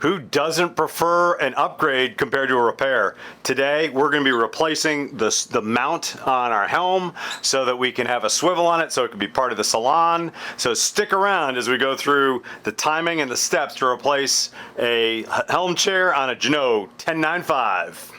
Who doesn't prefer an upgrade compared to a repair? Today, we're going to be replacing the mount on our helm so that we can have a swivel on it so it can be part of the salon. So stick around as we go through the timing and the steps to replace a helm chair on a Jeanneau 1095.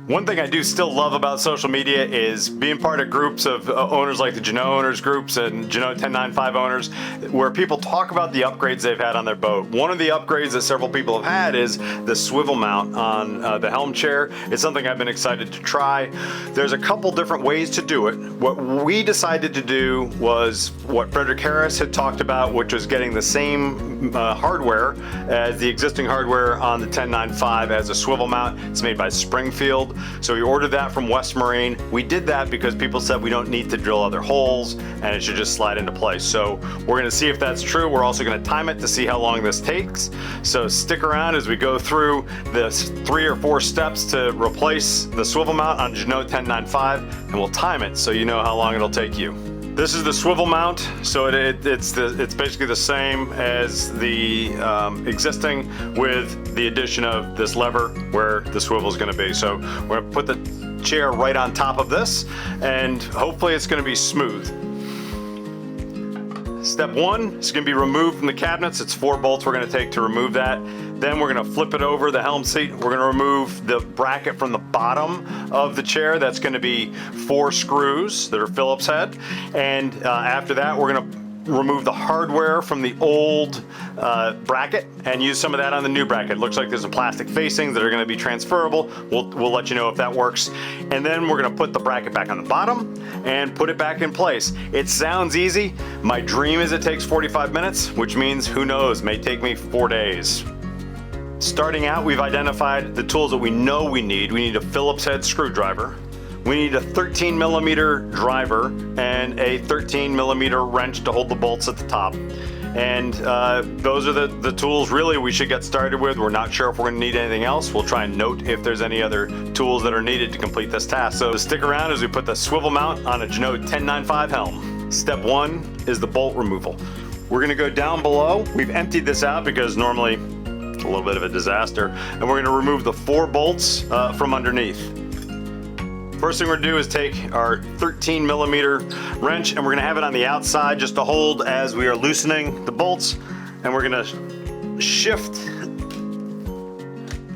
One thing I do still love about social media is being part of groups of owners like the Jeanneau owners groups and Jeanneau 1095 owners, where people talk about the upgrades they've had on their boat. One of the upgrades that several people have had is the swivel mount on the helm chair. It's something I've been excited to try. There's a couple different ways to do it. What we decided to do was what Frederick Harris had talked about, which was getting the same hardware as the existing hardware on the 1095 as a swivel mount. It's made by Springfield. So we ordered that from West Marine. We did that because people said we don't need to drill other holes and it should just slide into place. So we're going to see if that's true. We're also going to time it to see how long this takes. So stick around as we go through the 3 or 4 steps to replace the swivel mount on Jeanneau 1095, and we'll time it so you know how long it'll take you. This is the swivel mount, so it's basically the same as the existing, with the addition of this lever where the swivel is going to be. So we're going to put the chair right on top of this, and hopefully it's going to be smooth. Step 1 is going to be removed from the cabinets. It's 4 bolts we're going to take to remove that. Then we're going to flip it over the helm seat. We're going to remove the bracket from the bottom of the chair. That's going to be 4 screws that are Phillips head. And after that, we're going to remove the hardware from the old bracket and use some of that on the new bracket. It looks like there's some plastic facings that are going to be transferable. We'll let you know if that works. And then we're going to put the bracket back on the bottom and put it back in place. It sounds easy. My dream is it takes 45 minutes, which means who knows, may take me 4 days. Starting out, we've identified the tools that we know we need. We need a Phillips head screwdriver. We need a 13mm driver and a 13mm wrench to hold the bolts at the top. And those are the tools really we should get started with. We're not sure if we're going to need anything else. We'll try and note if there's any other tools that are needed to complete this task. So stick around as we put the swivel mount on a Jeanneau 1095 helm. Step 1 is the bolt removal. We're going to go down below. We've emptied this out because normally it's a little bit of a disaster. And we're going to remove the 4 bolts from underneath. First thing we're gonna do is take our 13mm wrench, and we're gonna have it on the outside just to hold as we are loosening the bolts, and we're gonna shift the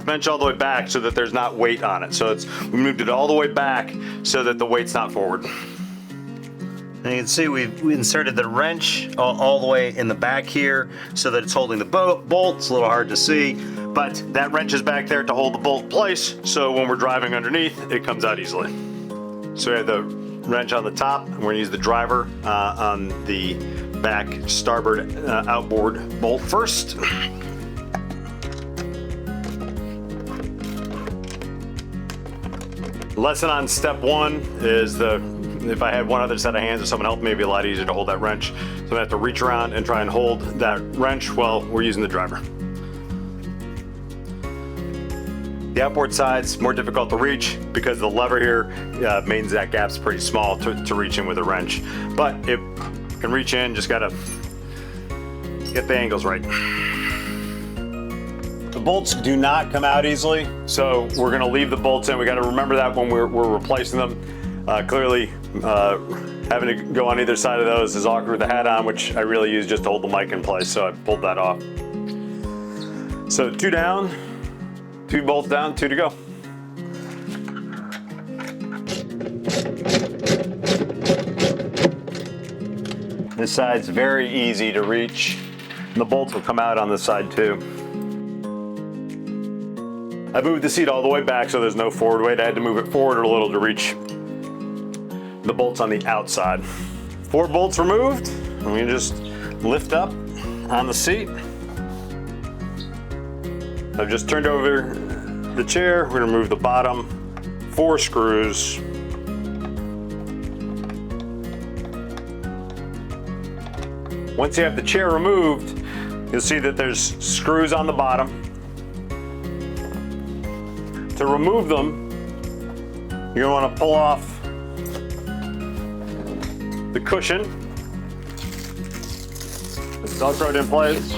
wrench all the way back so that there's not weight on it. So we moved it all the way back so that the weight's not forward. And you can see we inserted the wrench all the way in the back here so that it's holding the bolt. It's a little hard to see, but that wrench is back there to hold the bolt in place, so when we're driving underneath, it comes out easily. So we have the wrench on the top, and we're going to use the driver on the back starboard outboard bolt first. Lesson on step 1 is if I had one other set of hands or someone helped me, it'd be a lot easier to hold that wrench. So I'm gonna have to reach around and try and hold that wrench while we're using the driver. The outboard side's more difficult to reach because the lever here means that gap's pretty small to reach in with a wrench. But it can reach in, just gotta get the angles right. The bolts do not come out easily, so we're gonna leave the bolts in. We gotta remember that when we're replacing them. Clearly, having to go on either side of those is awkward with the hat on, which I really use just to hold the mic in place, so I pulled that off. So 2 down, 2 bolts down, 2 to go. This side's very easy to reach. The bolts will come out on this side too. I moved the seat all the way back so there's no forward weight. I had to move it forward a little to reach the bolts on the outside. 4 bolts removed, and we just lift up on the seat. I've just turned over the chair. We're gonna remove the bottom 4 screws. Once you have the chair removed, you'll see that there's screws on the bottom. To remove them, you're gonna wanna pull off the cushion is Velcroed in place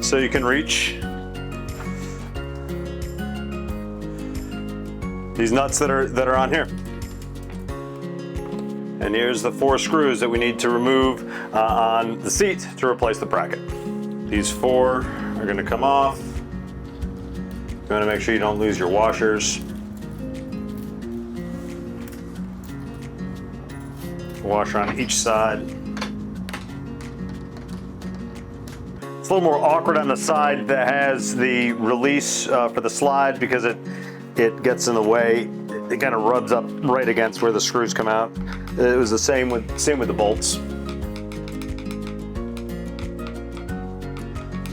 so you can reach these nuts that are on here. And here's the 4 screws that we need to remove on the seat to replace the bracket. These 4 are going to come off. You want to make sure you don't lose your washers. Washer on each side. It's a little more awkward on the side that has the release for the slide because it gets in the way. It kind of rubs up right against where the screws come out. It was the same with the bolts.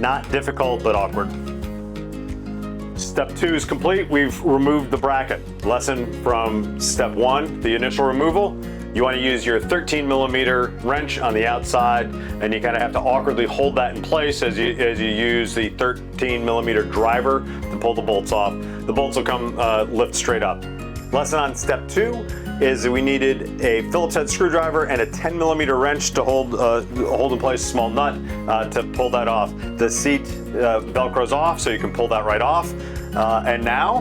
Not difficult, but awkward. Step 2 is complete. We've removed the bracket. Lesson from step 1, the initial removal. You want to use your 13mm wrench on the outside, and you kind of have to awkwardly hold that in place as you use the 13mm driver to pull the bolts off. The bolts will come lift straight up. Lesson on step 2 is that we needed a Phillips head screwdriver and a 10mm wrench to hold in place a small nut to pull that off. The seat Velcro's off, so you can pull that right off. And now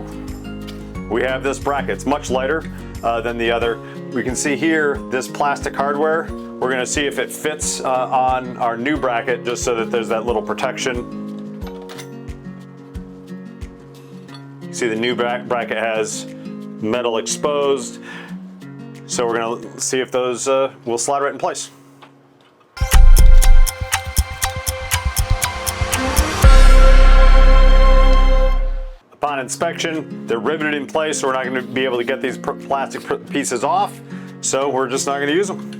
we have this bracket. It's much lighter than the other. We can see here this plastic hardware. We're going to see if it fits on our new bracket, just so that there's that little protection. You see the new bracket has metal exposed. So we're going to see if those will slide right in place. Upon inspection, they're riveted in place, so we're not going to be able to get these plastic pieces off, so we're just not going to use them.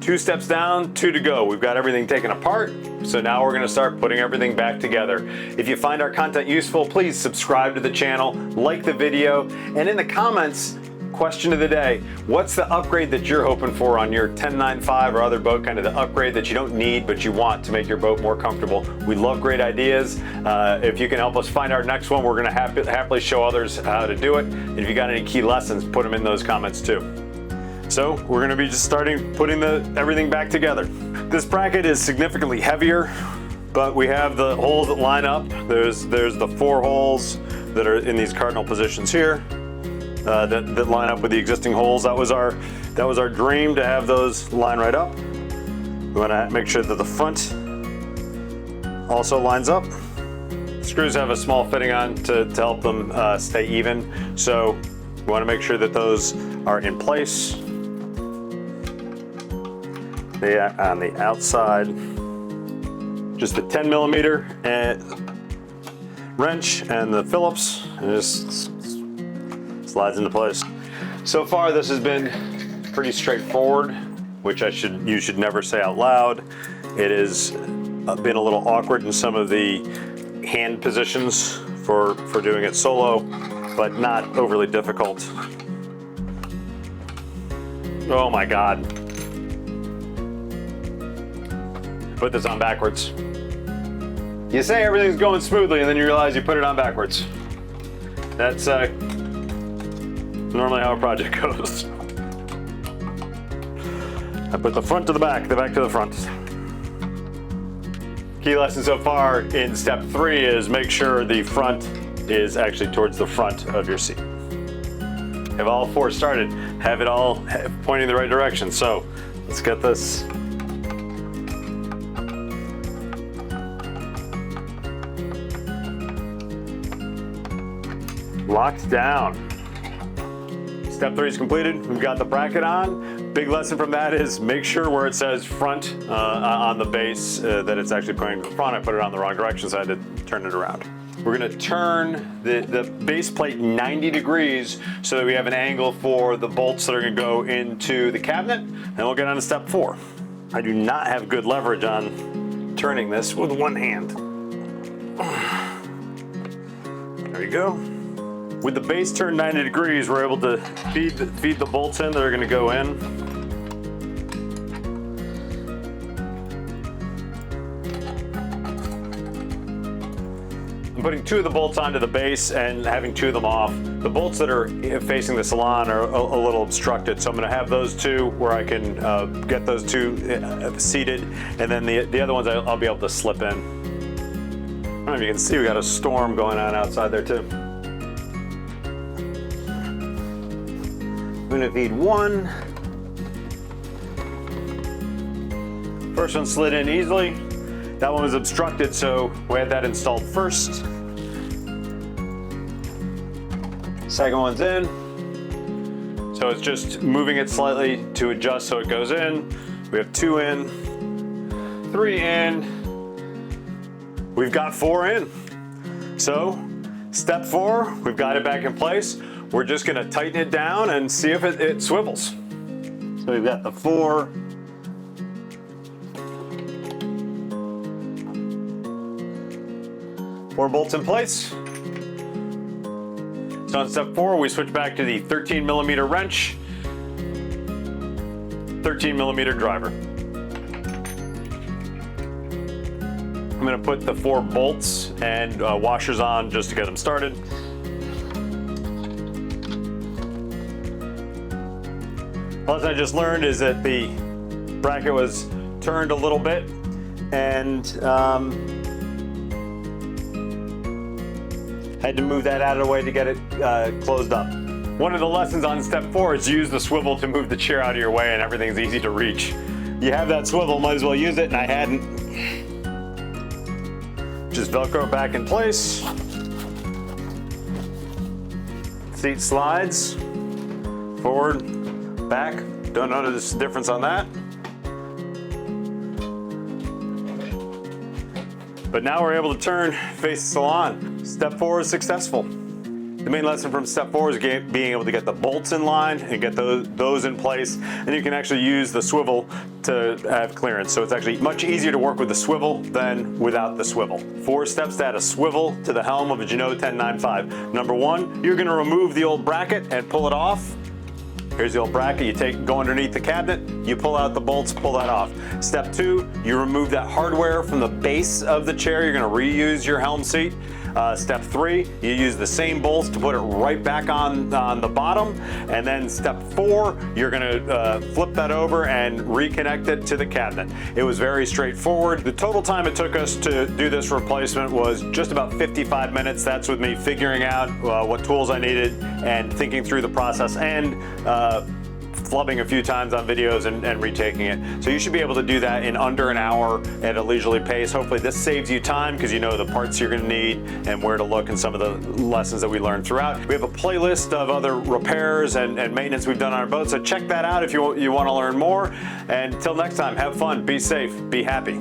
2 steps down, 2 to go. We've got everything taken apart, so now we're going to start putting everything back together. If you find our content useful, please subscribe to the channel, like the video, and in the comments, question of the day: what's the upgrade that you're hoping for on your 1095 or other boat, kind of the upgrade that you don't need but you want to make your boat more comfortable? We love great ideas. If you can help us find our next one, we're going to happily show others how to do it. And if you got any key lessons, put them in those comments too. So we're going to be just starting putting everything back together. This bracket is significantly heavier, but we have the holes that line up. There's the 4 holes that are in these cardinal positions here. That line up with the existing holes. That was our dream, to have those line right up. We want to make sure that the front also lines up. Screws have a small fitting on to help them stay even. So we want to make sure that those are in place. They are on the outside. Just the 10mm wrench and the Phillips, and just slides into place. So far this has been pretty straightforward, which you should never say out loud. It has been a little awkward in some of the hand positions for doing it solo, but not overly difficult. Oh my God. Put this on backwards. You say everything's going smoothly and then you realize you put it on backwards. That's normally how a project goes. I put the front to the back to the front. Key lesson so far in step 3 is make sure the front is actually towards the front of your seat. Have all 4 started, have it all pointing the right direction. So let's get this. Locked down. Step 3 is completed. We've got the bracket on. Big lesson from that is make sure where it says front on the base that it's actually pointing to the front. I put it on the wrong direction, so I had to turn it around. We're going to turn the base plate 90 degrees so that we have an angle for the bolts that are going to go into the cabinet, and we'll get on to step 4. I do not have good leverage on turning this with one hand. There we go. With the base turned 90 degrees, we're able to feed the bolts in that are going to go in. I'm putting 2 of the bolts onto the base and having 2 of them off The bolts that are facing the salon are a little obstructed, so I'm going to have those two where I can get those two seated, and then the other ones I'll be able to slip in. I don't know if you can see, we got a storm going on outside there too. I'm going to feed one. First one slid in easily. That one was obstructed, so we had that installed first. Second one's in. So it's just moving it slightly to adjust so it goes in. We have 2 in, 3 in. We've got 4 in. So step 4, we've got it back in place. We're just gonna tighten it down and see if it swivels. So we've got the 4. Four bolts in place. So on step 4, we switch back to the 13mm wrench, 13mm driver. I'm going to put the 4 bolts and washers on just to get them started. The lesson I just learned is that the bracket was turned a little bit, and had to move that out of the way to get it closed up. One of the lessons on step 4 is use the swivel to move the chair out of your way and everything's easy to reach. You have that swivel, might as well use it, and I hadn't. Just Velcro back in place. Seat slides, forward, back. Don't notice the difference on that. But now we're able to turn, face the salon. Step 4 is successful. The main lesson from step 4 is being able to get the bolts in line and get those in place, and you can actually use the swivel to have clearance. So it's actually much easier to work with the swivel than without the swivel. 4 steps to add a swivel to the helm of a Jeanneau 1095. Number 1, you're gonna remove the old bracket and pull it off. Here's the old bracket, go underneath the cabinet, you pull out the bolts, pull that off. Step 2, you remove that hardware from the base of the chair, you're gonna reuse your helm seat. Step 3, you use the same bolts to put it right back on the bottom. And then step 4, you're gonna flip that over and reconnect it to the cabinet. It was very straightforward. The total time it took us to do this replacement was just about 55 minutes. That's with me figuring out what tools I needed and thinking through the process and flubbing a few times on videos and retaking it. So you should be able to do that in under an hour at a leisurely pace. Hopefully this saves you time because you know the parts you're gonna need and where to look and some of the lessons that we learned throughout. We have a playlist of other repairs and maintenance we've done on our boat, so check that out if you want to learn more. And until next time, have fun, be safe, be happy.